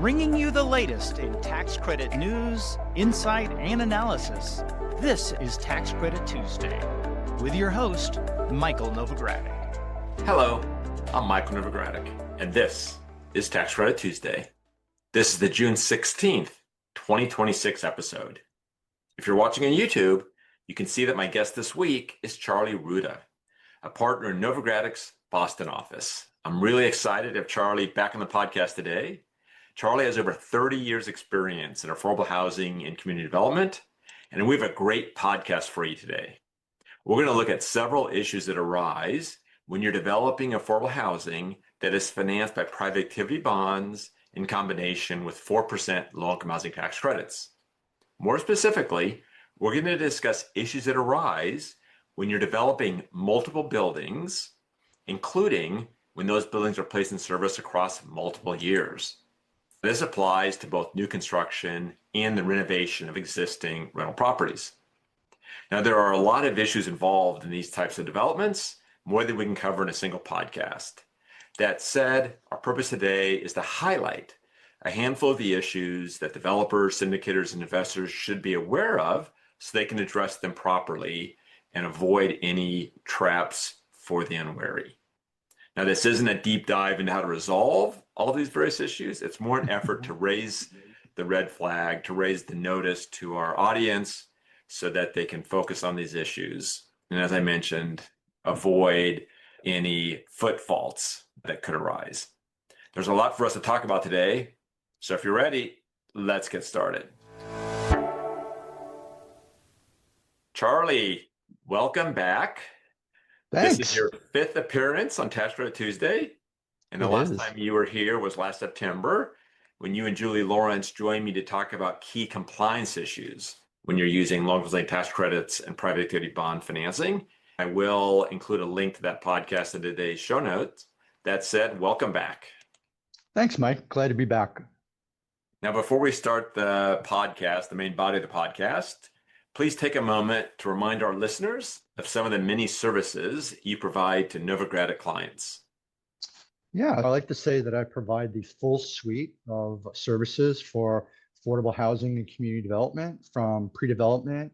bringing you the latest in tax credit news, insight, and analysis. This is Tax Credit Tuesday with your host, Michael Novogradac. Hello, I'm Michael Novogradac, and this is Tax Credit Tuesday. This is the June 16th, 2026 episode. If you're watching on YouTube, you can see that my guest this week is Charles Rhuda, a partner in Novogradac's Boston office. I'm really excited to have Charlie back on the podcast today. Charlie has over 30 years experience in affordable housing and community development, and we have a great podcast for you today. We're going to look at several issues that arise when you're developing affordable housing that is financed by private activity bonds in combination with 4% low-income housing tax credits. More specifically, we're going to discuss issues that arise when you're developing multiple buildings, including when those buildings are placed in service across multiple years. This applies to both new construction and the renovation of existing rental properties. Now, there are a lot of issues involved in these types of developments, more than we can cover in a single podcast. That said, our purpose today is to highlight a handful of the issues that developers, syndicators, and investors should be aware of so they can address them properly and avoid any traps for the unwary. Now, this isn't a deep dive into how to resolve all of these various issues. It's more an effort to raise the red flag, to raise the notice to our audience so that they can focus on these issues. And as I mentioned, avoid any foot faults that could arise. There's a lot for us to talk about today. So if you're ready, let's get started. Charlie, welcome back. Thanks. This is your fifth appearance on Tax Credit Tuesday. And the last time you were here was last September when you and Julie Lawrence joined me to talk about key compliance issues when you're using long-term tax credits and private activity bond financing. I will include a link to that podcast in today's show notes. That said, welcome back. Thanks, Mike. Glad to be back. Now, before we start the podcast, the main body of the podcast, please take a moment to remind our listeners of some of the many services you provide to Novogradac clients. Yeah, I like to say that I provide the full suite of services for affordable housing and community development, from pre-development,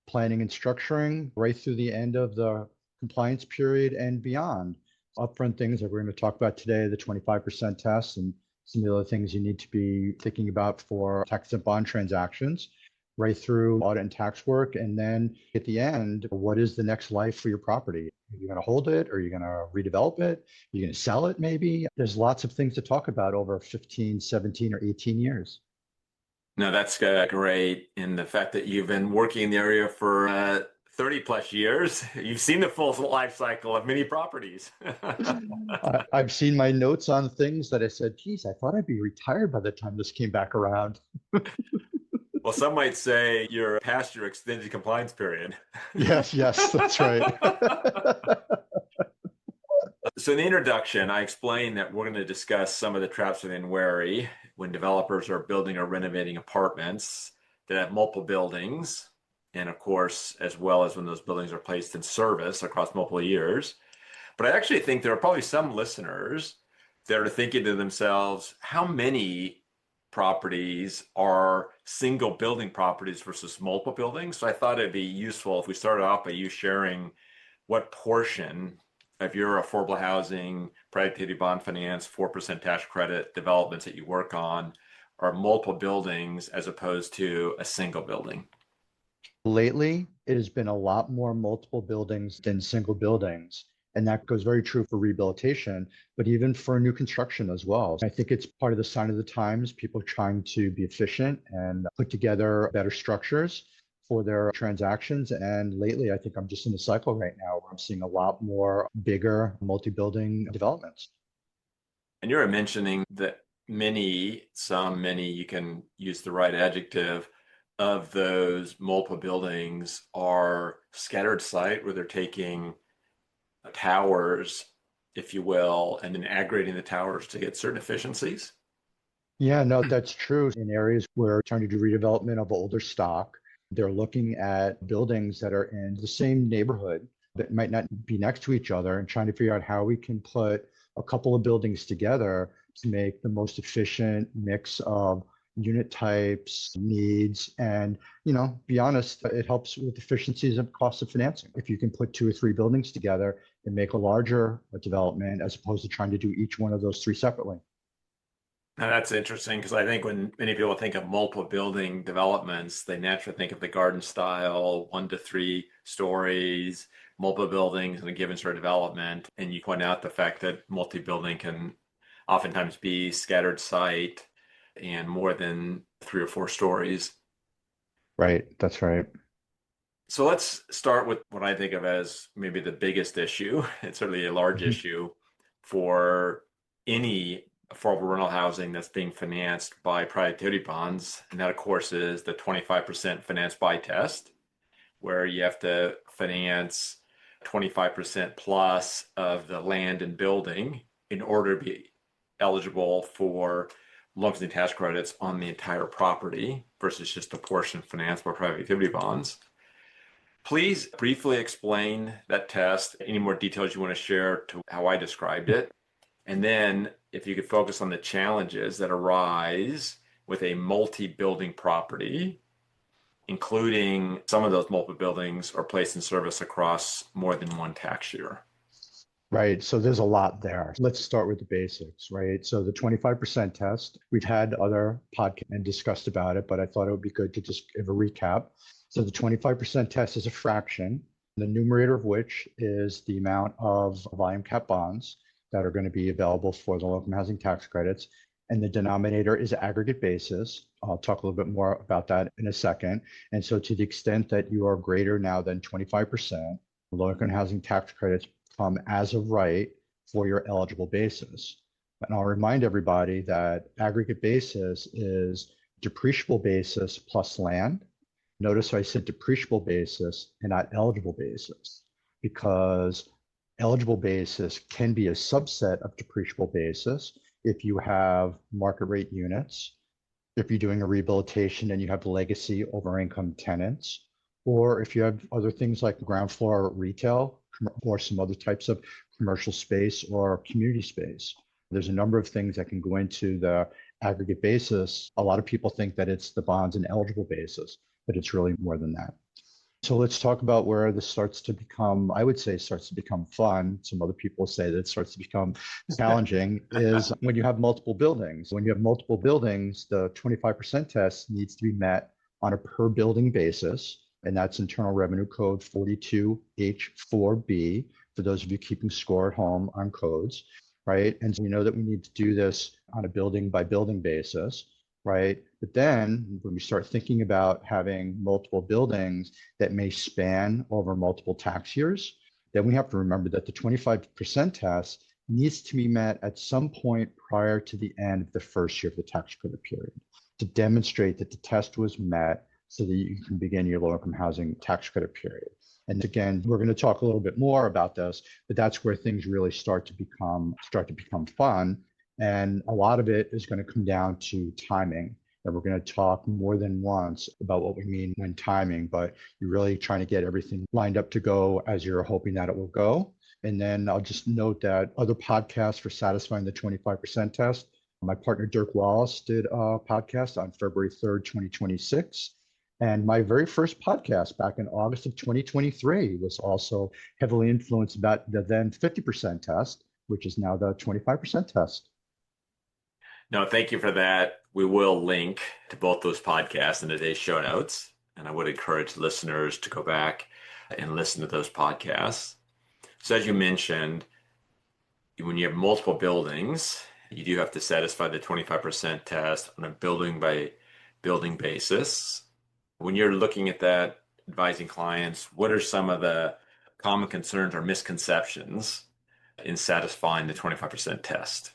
planning and structuring, right through the end of the compliance period and beyond. Upfront things that we're going to talk about today, the 25% test and some of the other things you need to be thinking about for tax-exempt bond transactions, right through audit and tax work. And then at the end, what is the next life for your property? Are you going to hold it? Or are you going to redevelop it? Are you going to sell it maybe? There's lots of things to talk about over 15, 17, or 18 years. No, that's great. And the fact that you've been working in the area for 30 plus years, you've seen the full life cycle of many properties. I've seen my notes on things that I said, geez, I thought I'd be retired by the time this came back around. Well, some might say you're past your extended compliance period. Yes, that's right. So in the introduction, I explained that we're going to discuss some of the traps of the unwary when developers are building or renovating apartments that have multiple buildings, and of course, as well as when those buildings are placed in service across multiple years. But I actually think there are probably some listeners that are thinking to themselves, how many properties are single building properties versus multiple buildings? So I thought it'd be useful if we started off by you sharing what portion of your affordable housing, private activity bond finance, 4% tax credit developments that you work on are multiple buildings as opposed to a single building. Lately, it has been a lot more multiple buildings than single buildings. And that goes very true for rehabilitation, but even for new construction as well. I think it's part of the sign of the times, people trying to be efficient and put together better structures for their transactions. And lately, I think I'm just in a cycle right now where I'm seeing a lot more bigger multi-building developments. And you're mentioning that many, you can use the right adjective, of those multiple buildings are scattered site where they're taking towers, if you will, and then aggregating the towers to get certain efficiencies? Yeah, no, that's true. In areas where trying to do redevelopment of older stock, they're looking at buildings that are in the same neighborhood that might not be next to each other and trying to figure out how we can put a couple of buildings together to make the most efficient mix of unit types, needs, and, be honest, it helps with efficiencies and cost of financing. If you can put 2 or 3 buildings together and make a larger development as opposed to trying to do each one of those 3 separately. Now that's interesting because I think when many people think of multiple building developments, they naturally think of the garden style, 1 to 3 stories, multiple buildings in a given sort of development. And you point out the fact that multi-building can oftentimes be scattered site and more than 3 or 4 stories. Right, that's right. So let's start with what I think of as maybe the biggest issue. It's certainly a large issue for any affordable rental housing that's being financed by private activity bonds. And that, of course, is the 25% finance by test, where you have to finance 25% plus of the land and building in order to be eligible for loans and tax credits on the entire property versus just a portion financed by private activity bonds. Please briefly explain that test, any more details you want to share to how I described it. And then if you could focus on the challenges that arise with a multi-building property, including some of those multiple buildings are placed in service across more than one tax year. Right. So there's a lot there. Let's start with the basics, right? So the 25% test, we've had other podcasts and discussed about it, but I thought it would be good to just give a recap. So the 25% test is a fraction, the numerator of which is the amount of volume cap bonds that are going to be available for the low-income housing tax credits. And the denominator is aggregate basis. I'll talk a little bit more about that in a second. And so to the extent that you are greater now than 25%, low-income housing tax credits come as of right for your eligible basis. And I'll remind everybody that aggregate basis is depreciable basis plus land. Notice I said depreciable basis and not eligible basis, because eligible basis can be a subset of depreciable basis if you have market rate units, if you're doing a rehabilitation and you have legacy over income tenants, or if you have other things like ground floor retail or some other types of commercial space or community space. There's a number of things that can go into the aggregate basis. A lot of people think that it's the bonds and eligible basis, but it's really more than that. So let's talk about where this starts to become, I would say starts to become fun. Some other people say that it starts to become challenging is when you have multiple buildings. When you have multiple buildings, the 25% test needs to be met on a per building basis. And that's Internal Revenue Code 42H4B, for those of you keeping score at home on codes, right? And so we know that we need to do this on a building by building basis, right? But then when we start thinking about having multiple buildings that may span over multiple tax years, then we have to remember that the 25% test needs to be met at some point prior to the end of the first year of the tax credit period to demonstrate that the test was met so that you can begin your low-income housing tax credit period. And again, we're going to talk a little bit more about this, but that's where things really start to become fun. And a lot of it is going to come down to timing. And we're going to talk more than once about what we mean when timing, but you're really trying to get everything lined up to go as you're hoping that it will go. And then I'll just note that other podcasts for satisfying the 25% test, my partner Dirk Wallace did a podcast on February 3rd, 2026. And my very first podcast back in August of 2023 was also heavily influenced about the then 50% test, which is now the 25% test. No, thank you for that. We will link to both those podcasts in today's show notes. And I would encourage listeners to go back and listen to those podcasts. So as you mentioned, when you have multiple buildings, you do have to satisfy the 25% test on a building by building basis. When you're looking at that, advising clients, what are some of the common concerns or misconceptions in satisfying the 25% test?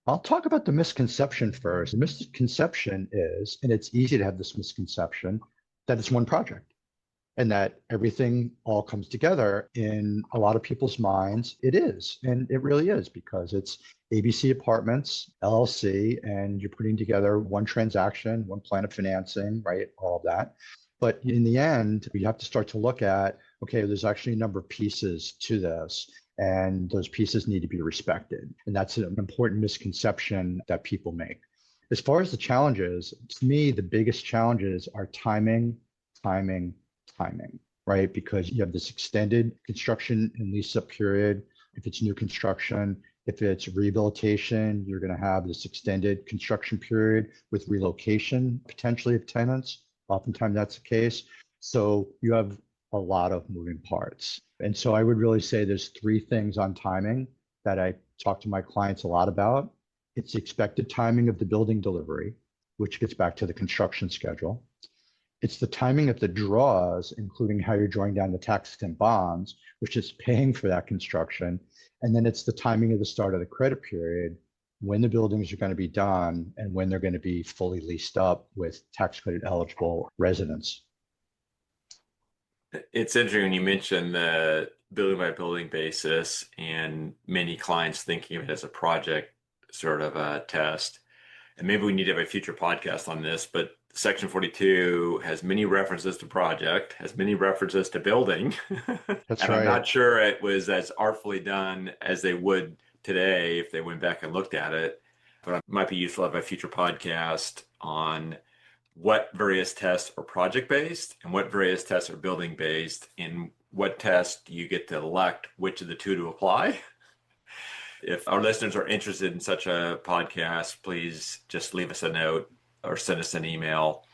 I'll talk about the misconception first. The misconception is, and it's easy to have this misconception, that it's one project and that everything all comes together. In a lot of people's minds, it is. And it really is, because it's ABC Apartments, LLC, and you're putting together one transaction, one plan of financing, right? All of that. But in the end, you have to start to look at, okay, there's actually a number of pieces to this. and those pieces need to be respected. And that's an important misconception that people make. As far as the challenges, to me, the biggest challenges are timing, timing, timing, right? Because you have this extended construction and lease-up period. If it's new construction, if it's rehabilitation, you're going to have this extended construction period with relocation potentially of tenants. Oftentimes that's the case. So you have a lot of moving parts. And so I would really say there's three things on timing that I talk to my clients a lot about. It's the expected timing of the building delivery, which gets back to the construction schedule. It's the timing of the draws, including how you're drawing down the tax-exempt bonds, which is paying for that construction. And then it's the timing of the start of the credit period, when the buildings are going to be done and when they're going to be fully leased up with tax credit eligible residents. It's interesting when you mentioned the building by building basis and many clients thinking of it as a project sort of a test. And maybe we need to have a future podcast on this, but Section 42 has many references to project, has many references to building. That's and right. I'm not sure it was as artfully done as they would today if they went back and looked at it. But it might be useful to have a future podcast on what various tests are project-based and what various tests are building-based, and what test you get to elect which of the two to apply. If our listeners are interested in such a podcast, please just leave us a note or send us an email.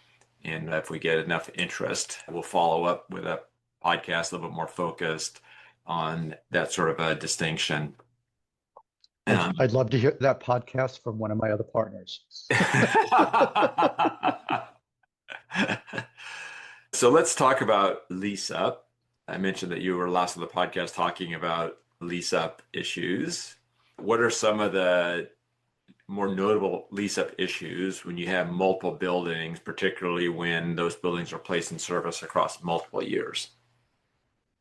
And if we get enough interest, we'll follow up with a podcast a little bit more focused on that sort of a distinction. I'd love to hear that podcast from one of my other partners. So let's talk about lease up. I mentioned that you were last on the podcast talking about lease up issues. What are some of the more notable lease up issues when you have multiple buildings, particularly when those buildings are placed in service across multiple years?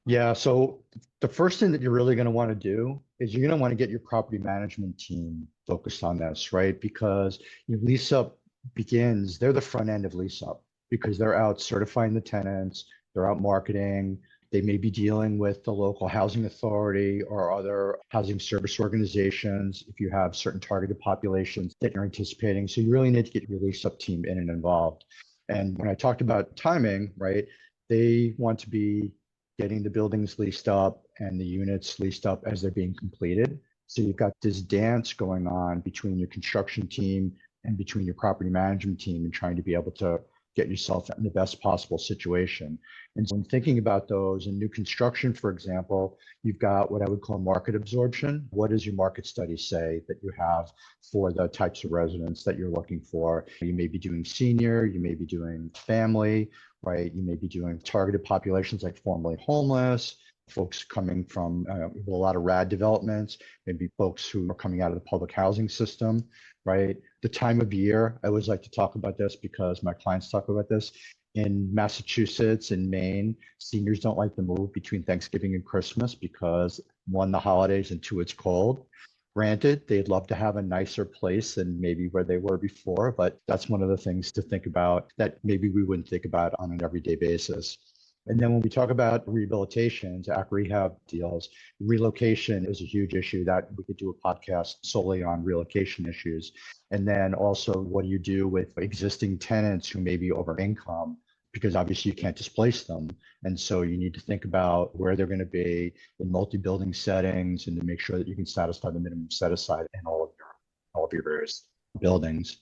Yeah, so the first thing that you're really going to want to do is you're going to want to get your property management team focused on this, right? Because your lease up begins, they're the front end of lease up because they're out certifying the tenants, they're out marketing, they may be dealing with the local housing authority or other housing service organizations if you have certain targeted populations that you're anticipating. So you really need to get your lease up team in and involved. And when I talked about timing, right, they want to be getting the buildings leased up and the units leased up as they're being completed. So you've got this dance going on between your construction team and between your property management team and trying to be able to get yourself in the best possible situation. And so when thinking about those in new construction, for example, you've got what I would call market absorption. What does your market study say that you have for the types of residents that you're looking for? You may be doing senior, you may be doing family, right? You may be doing targeted populations like formerly homeless, folks coming from a lot of RAD developments, maybe folks who are coming out of the public housing system, right? The time of year, I always like to talk about this because my clients talk about this. In Massachusetts and Maine, seniors don't like to move between Thanksgiving and Christmas because one, the holidays, and two, it's cold. Granted, they'd love to have a nicer place than maybe where they were before, but that's one of the things to think about that maybe we wouldn't think about on an everyday basis. And then when we talk about rehabilitations, ACK rehab deals, relocation is a huge issue that we could do a podcast solely on relocation issues. And then also, what do you do with existing tenants who may be over income? Because obviously you can't displace them. And so you need to think about where they're going to be in multi-building settings and to make sure that you can satisfy the minimum set aside in all of your various buildings.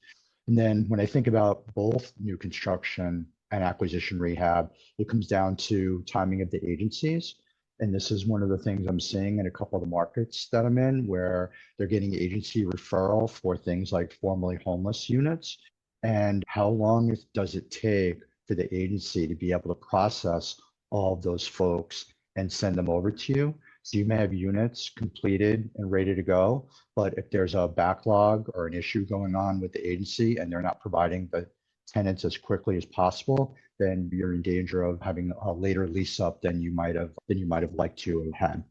And then when I think about both new construction and acquisition rehab, it comes down to timing of the agencies. And this is one of the things I'm seeing in a couple of the markets that I'm in, where they're getting agency referral for things like formerly homeless units. And how long does it take for the agency to be able to process all of those folks and send them over to you? So you may have units completed and ready to go, but if there's a backlog or an issue going on with the agency and they're not providing the tenants as quickly as possible, then you're in danger of having a later lease up than you might have liked to have had.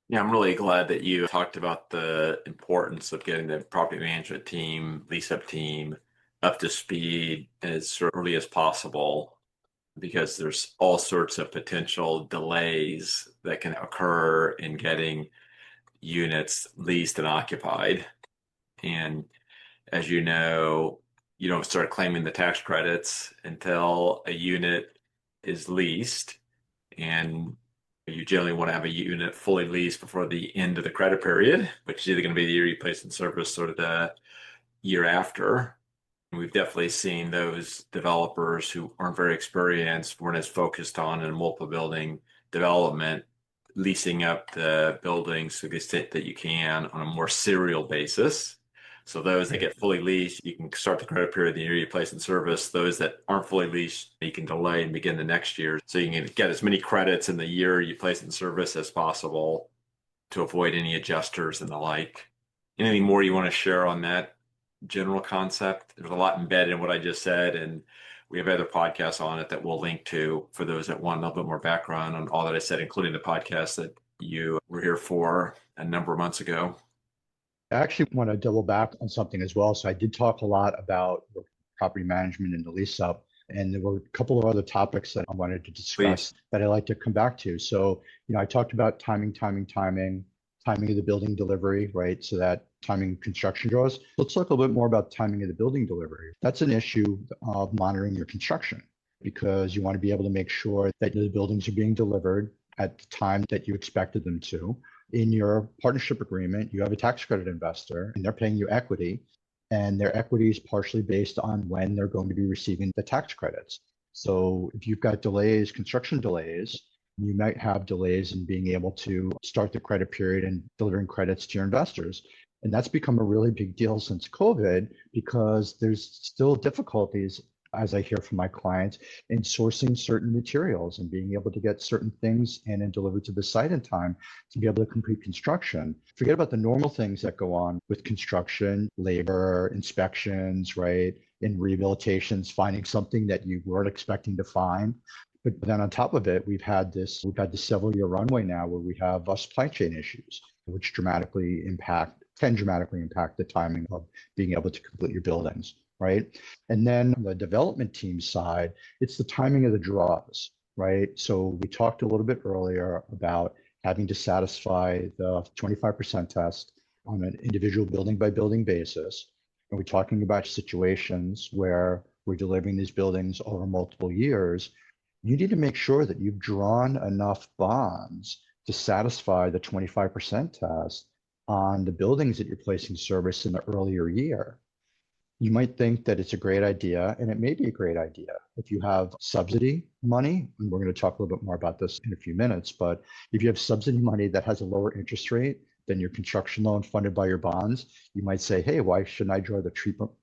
Yeah, I'm really glad that you talked about the importance of getting the property management team, lease up team up to speed as early as possible. because there's all sorts of potential delays that can occur in getting units leased and occupied. And as you don't start claiming the tax credits until a unit is leased. And you generally want to have a unit fully leased before the end of the credit period, which is either going to be the year you place in service or the year after. We've definitely seen those developers who aren't very experienced, weren't as focused on a multiple building development, leasing up the buildings to the extent that you can on a more serial basis. So those that get fully leased, you can start the credit period the year you place in service. Those that aren't fully leased, you can delay and begin the next year. So you can get as many credits in the year you place in service as possible to avoid any adjusters and the like. Anything more you want to share on that general concept? There's a lot embedded in what I just said, and we have other podcasts on it that we'll link to for those that want a little bit more background on all that I said, including the podcast that you were here for a number of months ago. I actually want to double back on something as well. So I did talk a lot about property management and the lease up, and there were a couple of other topics that I wanted to discuss that I'd like to come back to. So, I talked about timing of the building delivery, right? So that timing construction draws. Let's talk a little bit more about timing of the building delivery. That's an issue of monitoring your construction, because you want to be able to make sure that the buildings are being delivered at the time that you expected them to. In your partnership agreement, you have a tax credit investor and they're paying you equity, and their equity is partially based on when they're going to be receiving the tax credits. So if you've got delays, construction delays, you might have delays in being able to start the credit period and delivering credits to your investors. And that's become a really big deal since COVID, because there's still difficulties, as I hear from my clients, in sourcing certain materials and being able to get certain things in and delivered to the site in time to be able to complete construction. Forget about the normal things that go on with construction, labor, inspections, right? In rehabilitations, finding something that you weren't expecting to find. But then on top of it, we've had this several year runway now where we have supply chain issues, which can dramatically impact the timing of being able to complete your buildings. Right. And then on the development team side, it's the timing of the draws, right? So we talked a little bit earlier about having to satisfy the 25% test on an individual building by building basis. And we're talking about situations where we're delivering these buildings over multiple years. You need to make sure that you've drawn enough bonds to satisfy the 25% test on the buildings that you're placing service in the earlier year. You might think that it's a great idea, and it may be a great idea if you have subsidy money, and we're going to talk a little bit more about this in a few minutes, but if you have subsidy money that has a lower interest rate than your construction loan funded by your bonds, you might say, hey, why shouldn't I draw the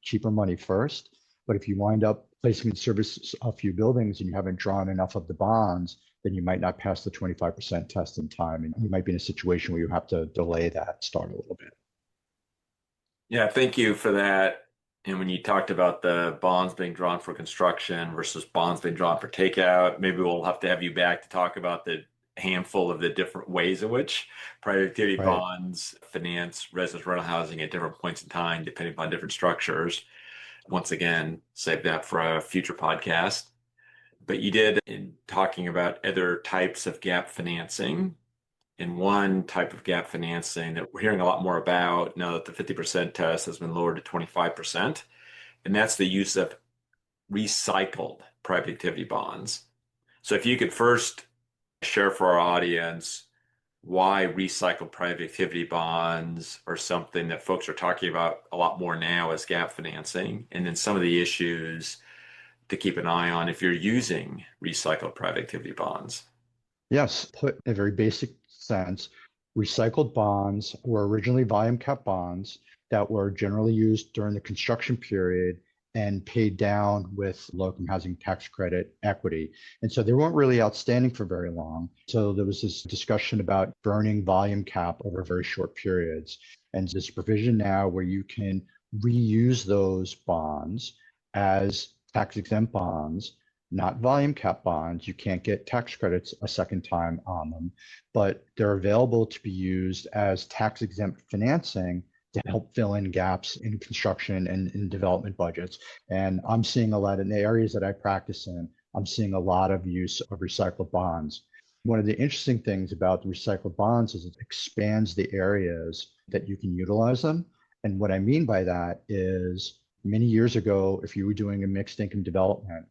cheaper money first? But if you wind up placing in service a few buildings and you haven't drawn enough of the bonds, then you might not pass the 25% test in time, and you might be in a situation where you have to delay that start a little bit. Yeah, thank you for that. And when you talked about the bonds being drawn for construction versus bonds being drawn for takeout, maybe we'll have to have you back to talk about the handful of the different ways in which private activity bonds finance residential rental housing at different points in time, depending upon different structures. Once again, save that for a future podcast. But you did, in talking about other types of gap financing, and one type of gap financing that we're hearing a lot more about now that the 50% test has been lowered to 25%, and that's the use of recycled private activity bonds. So if you could first share for our audience why recycled private activity bonds are something that folks are talking about a lot more now as gap financing, and then some of the issues to keep an eye on if you're using recycled private activity bonds. Yes, put in a very basic sense, recycled bonds were originally volume cap bonds that were generally used during the construction period and paid down with low-income housing tax credit equity. And so they weren't really outstanding for very long. So there was this discussion about burning volume cap over very short periods. And this provision now where you can reuse those bonds as tax-exempt bonds, not volume cap bonds. You can't get tax credits a second time on them, but they're available to be used as tax-exempt financing to help fill in gaps in construction and in development budgets. And I'm seeing a lot in the areas that I practice in, I'm seeing a lot of use of recycled bonds. One of the interesting things about the recycled bonds is it expands the areas that you can utilize them. And what I mean by that is many years ago, if you were doing a mixed income development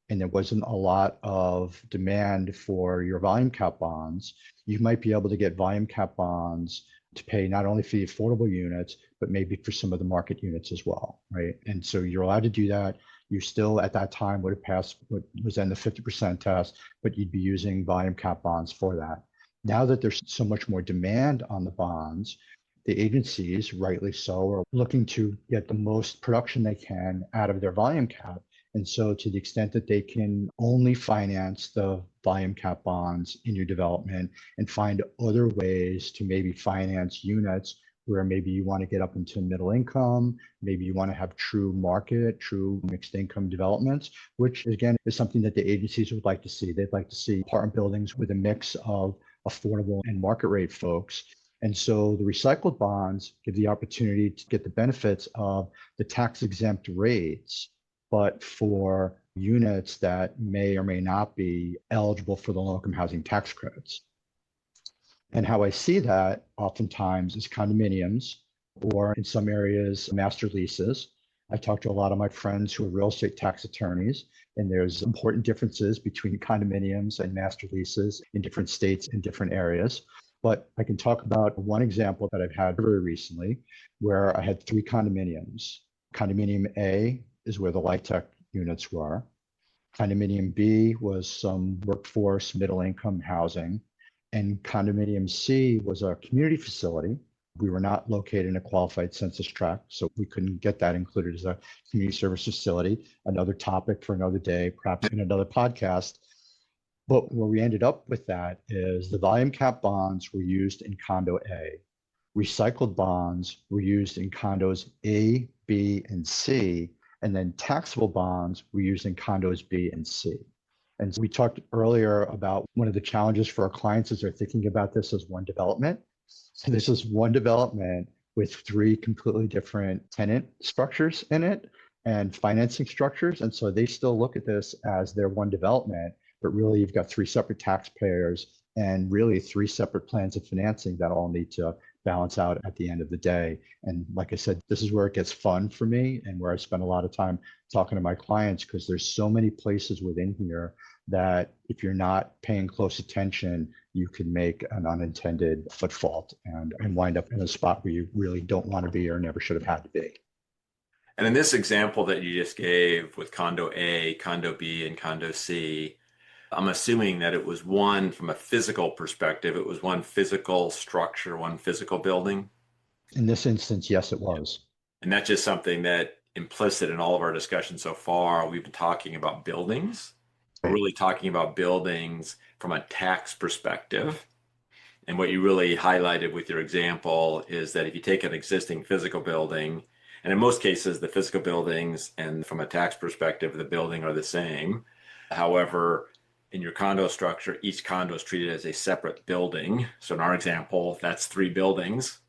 and there wasn't a lot of demand for your volume cap bonds, you might be able to get volume cap bonds to pay not only for the affordable units, but maybe for some of the market units as well, right? And so you're allowed to do that. You still at that time would have passed what was then the 50% test, but you'd be using volume cap bonds for that. Now that there's so much more demand on the bonds, the agencies, rightly so, are looking to get the most production they can out of their volume cap. And so to the extent that they can only finance the volume cap bonds in your development and find other ways to maybe finance units where maybe you want to get up into middle income, maybe you want to have true market, true mixed income developments, which again is something that the agencies would like to see. They'd like to see apartment buildings with a mix of affordable and market rate folks. And so the recycled bonds give the opportunity to get the benefits of the tax exempt rates, but for units that may or may not be eligible for the low-income housing tax credits. And how I see that oftentimes is condominiums, or in some areas, master leases. I talk to a lot of my friends who are real estate tax attorneys, and there's important differences between condominiums and master leases in different states and different areas. But I can talk about one example that I've had very recently where I had 3 condominiums. Condominium A is where the LIHTC units were. Condominium B was some workforce middle income housing. And condominium C was a community facility. We were not located in a qualified census tract, so we couldn't get that included as a community service facility. Another topic for another day, perhaps in another podcast. But where we ended up with that is the volume cap bonds were used in condo A. Recycled bonds were used in condos A, B, and C. And then taxable bonds were used in condos B and C. And so we talked earlier about one of the challenges for our clients is they're thinking about this as one development. So this is one development with 3 completely different tenant structures in it and financing structures. And so they still look at this as their one development, but really you've got 3 separate taxpayers and really 3 separate plans of financing that all need to balance out at the end of the day. And like I said, this is where it gets fun for me and where I spend a lot of time talking to my clients, because there's so many places within here that if you're not paying close attention, you can make an unintended foot fault and wind up in a spot where you really don't want to be or never should have had to be. And in this example that you just gave with condo A, condo B, and condo C, I'm assuming that it was one from a physical perspective, it was one physical structure, one physical building. In this instance, yes, it was. And that's just something that implicit in all of our discussions so far, we've been talking about buildings. We're really talking about buildings from a tax perspective. And what you really highlighted with your example is that if you take an existing physical building, and in most cases, the physical buildings and from a tax perspective, the building are the same. However, in your condo structure, each condo is treated as a separate building. So in our example, that's 3 buildings.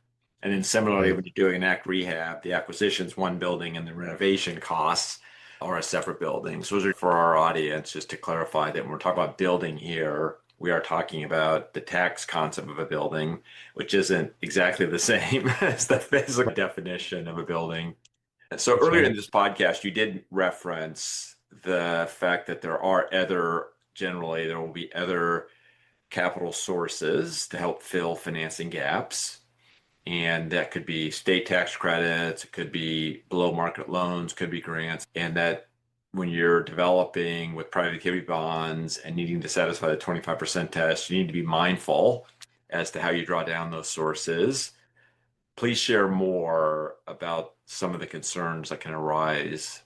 And then similarly, when you're doing an ACT rehab, the acquisition's 1 building and the renovation costs are a separate building. So those are for our audience, just to clarify that when we're talking about building here, we are talking about the tax concept of a building, which isn't exactly the same as the physical definition of a building. So earlier in this podcast, you did reference the fact that there will be other capital sources to help fill financing gaps. And that could be state tax credits, it could be below market loans, could be grants. And that when you're developing with private activity bonds and needing to satisfy the 25% test, you need to be mindful as to how you draw down those sources. Please share more about some of the concerns that can arise.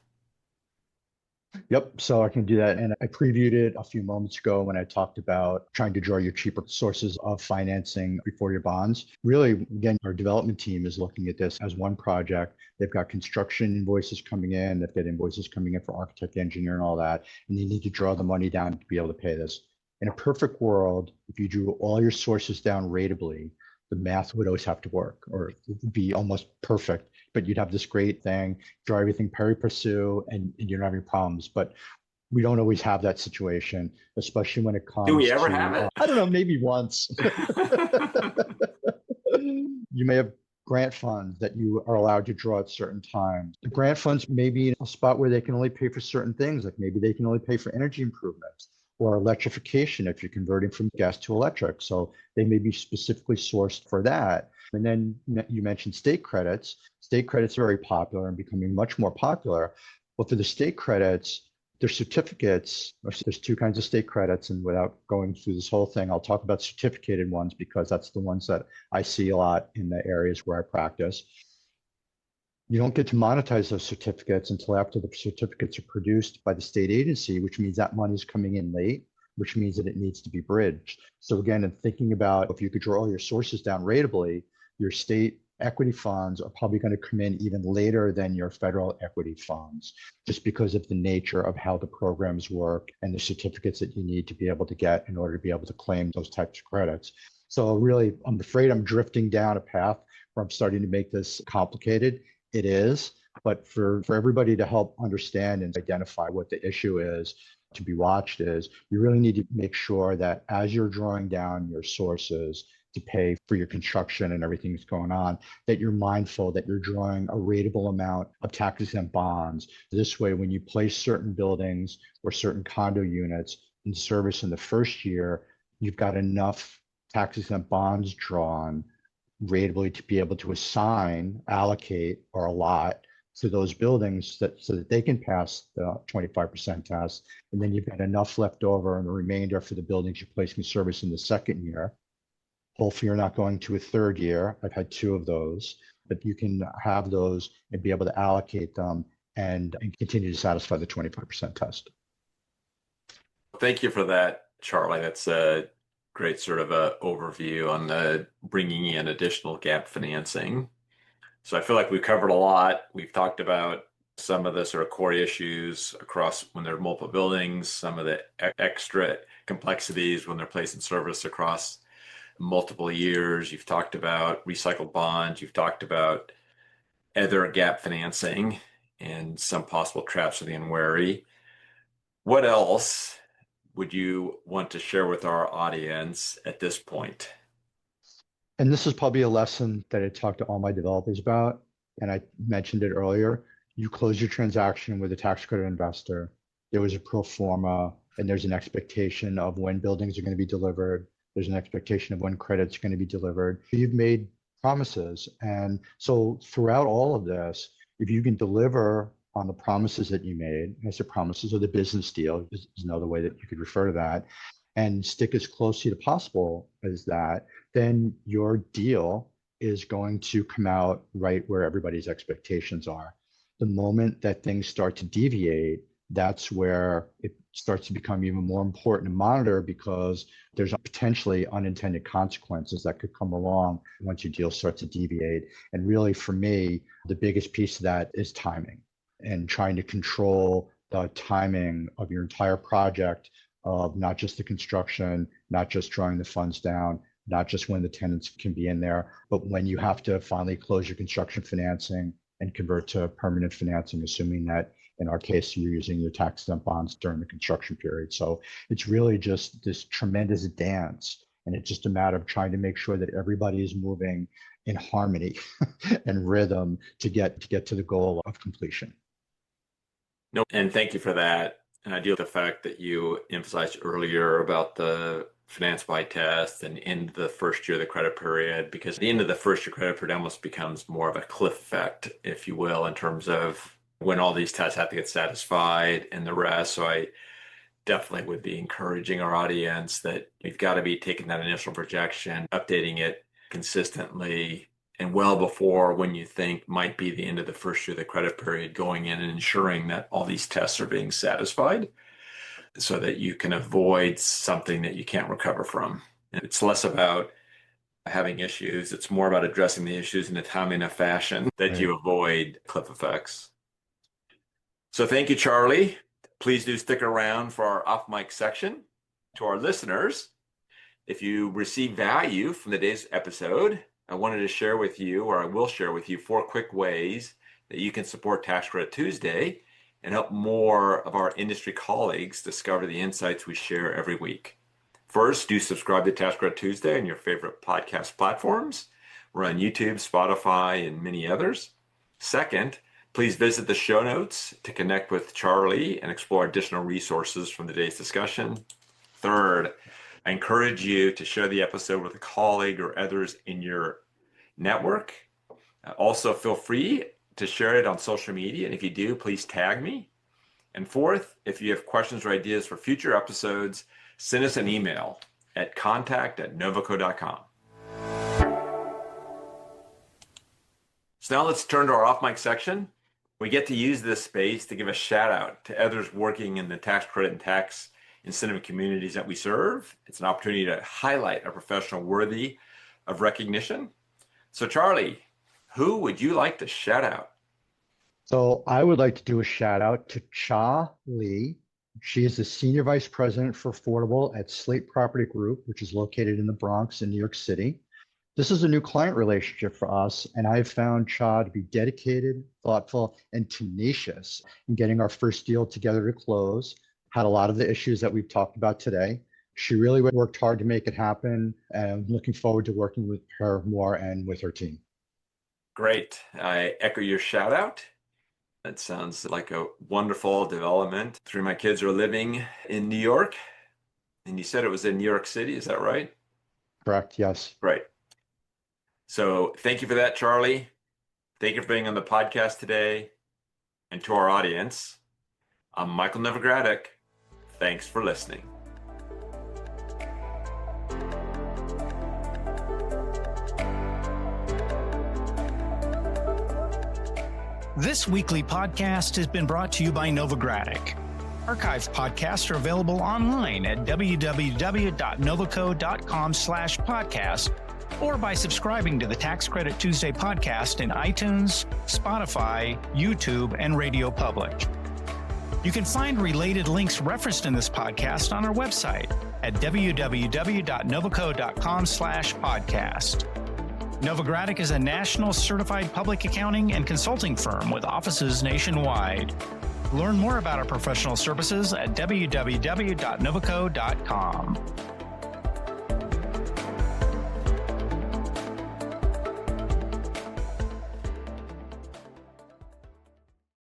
Yep, so I can do that. And I previewed it a few moments ago when I talked about trying to draw your cheaper sources of financing before your bonds. Really, again, our development team is looking at this as one project. They've got construction invoices coming in, they've got invoices coming in for architect, engineer, and all that, and they need to draw the money down to be able to pay this. In a perfect world, if you drew all your sources down ratably, the math would always have to work, or it would be almost perfect. But you'd have this great thing, draw everything pari passu, and you don't have any problems. But We don't always have that situation, especially when it Do we comes ever to, have it? I don't know, maybe once. You may have grant funds that you are allowed to draw at certain times. The grant funds may be in a spot where they can only pay for certain things, like maybe they can only pay for energy improvements or electrification if you're converting from gas to electric. So they may be specifically sourced for that. And then you mentioned state credits. State credits are very popular and becoming much more popular. But for the state credits, there's certificates. There's two kinds of state credits. And without going through this whole thing, I'll talk about certificated ones because that's the ones that I see a lot in the areas where I practice. You don't get to monetize those certificates until after the certificates are produced by the state agency, which means that money's coming in late, which means that it needs to be bridged. So again, in thinking about if you could draw your sources down ratably, your state equity funds are probably going to come in even later than your federal equity funds, just because of the nature of how the programs work and the certificates that you need to be able to get in order to be able to claim those types of credits. So really, I'm afraid I'm drifting down a path where I'm starting to make this complicated. It is, but for everybody to help understand and identify what the issue is to be watched is, you really need to make sure that as you're drawing down your sources to pay for your construction and everything that's going on, that you're mindful that you're drawing a ratable amount of tax-exempt bonds. This way, when you place certain buildings or certain condo units in service in the first year, you've got enough tax-exempt bonds drawn ratably to be able to assign, allocate, or allot to those buildings so that they can pass the 25% test. And then you've got enough left over and the remainder for the buildings you're placing in service in the second year. Hopefully you're not going to a third year. I've had two of those, but you can have those and be able to allocate them and continue to satisfy the 25% test. Thank you for that, Charlie. That's a great sort of a overview on the bringing in additional gap financing. So I feel like we've covered a lot. We've talked about some of the sort of core issues across when there are multiple buildings, some of the extra complexities when they're placed in service across multiple years. You've talked about recycled bonds. You've talked about other gap financing and some possible traps of the unwary. What else would you want to share with our audience at this point? And this is probably a lesson that I talk to all my developers about. And I mentioned it earlier. You close your transaction with a tax credit investor. There was a pro forma and there's an expectation of when buildings are going to be delivered. There's an expectation of when credits are going to be delivered. You've made promises. And so throughout all of this, if you can deliver on the promises that you made, as the promises of the business deal is another way that you could refer to that, and stick as closely to possible as that, then your deal is going to come out right where everybody's expectations are. The moment that things start to deviate, that's where it starts to become even more important to monitor because there's potentially unintended consequences that could come along once your deal starts to deviate. And really, for me, the biggest piece of that is timing and trying to control the timing of your entire project, of not just the construction, not just drawing the funds down, not just when the tenants can be in there, but when you have to finally close your construction financing and convert to permanent financing, assuming that in our case, you're using your tax-exempt bonds during the construction period. So it's really just this tremendous dance. And it's just a matter of trying to make sure that everybody is moving in harmony and rhythm to get to the goal of completion. No, and thank you for that. And I deal with the fact that you emphasized earlier about the finance by test and end the first year of the credit period, because the end of the first year credit period almost becomes more of a cliff effect, if you will, in terms of when all these tests have to get satisfied and the rest. So I definitely would be encouraging our audience that you've got to be taking that initial projection, updating it consistently, and well before when you think might be the end of the first year of the credit period, going in and ensuring that all these tests are being satisfied so that you can avoid something that you can't recover from. And it's less about having issues. It's more about addressing the issues in a timely enough fashion that you avoid cliff effects. So thank you, Charlie. Please do stick around for our off-mic section. To our listeners, if you receive value from today's episode, I wanted to share with you, or I will share with you, 4 quick ways that you can support Tax Credit Tuesday and help more of our industry colleagues discover the insights we share every week. First, do subscribe to Tax Credit Tuesday on your favorite podcast platforms. We're on YouTube, Spotify, and many others. Second, please visit the show notes to connect with Charlie and explore additional resources from today's discussion. Third, I encourage you to share the episode with a colleague or others in your network. Also, feel free to share it on social media, and if you do, please tag me. And fourth, if you have questions or ideas for future episodes, send us an email at contact@novoco.com. So now let's turn to our off-mic section. We get to use this space to give a shout out to others working in the tax credit and tax incentive communities that we serve. It's an opportunity to highlight a professional worthy of recognition. So Charlie, who would you like to shout out? So I would like to do a shout out to Cha Lee. She is the Senior Vice President for Affordable at Slate Property Group, which is located in the Bronx in New York City. This is a new client relationship for us, and I've found Cha to be dedicated, thoughtful, and tenacious in getting our first deal together to close. Had a lot of the issues that we've talked about today. She really worked hard to make it happen, and I'm looking forward to working with her more and with her team. Great. I echo your shout out. That sounds like a wonderful development. Three of my kids are living in New York, and you said it was in New York City, is that right? Correct, yes. Right. So thank you for that, Charlie. Thank you for being on the podcast today. And to our audience, I'm Michael Novogradac. Thanks for listening. This weekly podcast has been brought to you by Novogradac. Archived podcasts are available online at www.novoco.com/podcast or by subscribing to the Tax Credit Tuesday podcast in iTunes, Spotify, YouTube, and Radio Public. You can find related links referenced in this podcast on our website at www.novoco.com/podcast. Novogradac is a national certified public accounting and consulting firm with offices nationwide. Learn more about our professional services at www.novoco.com.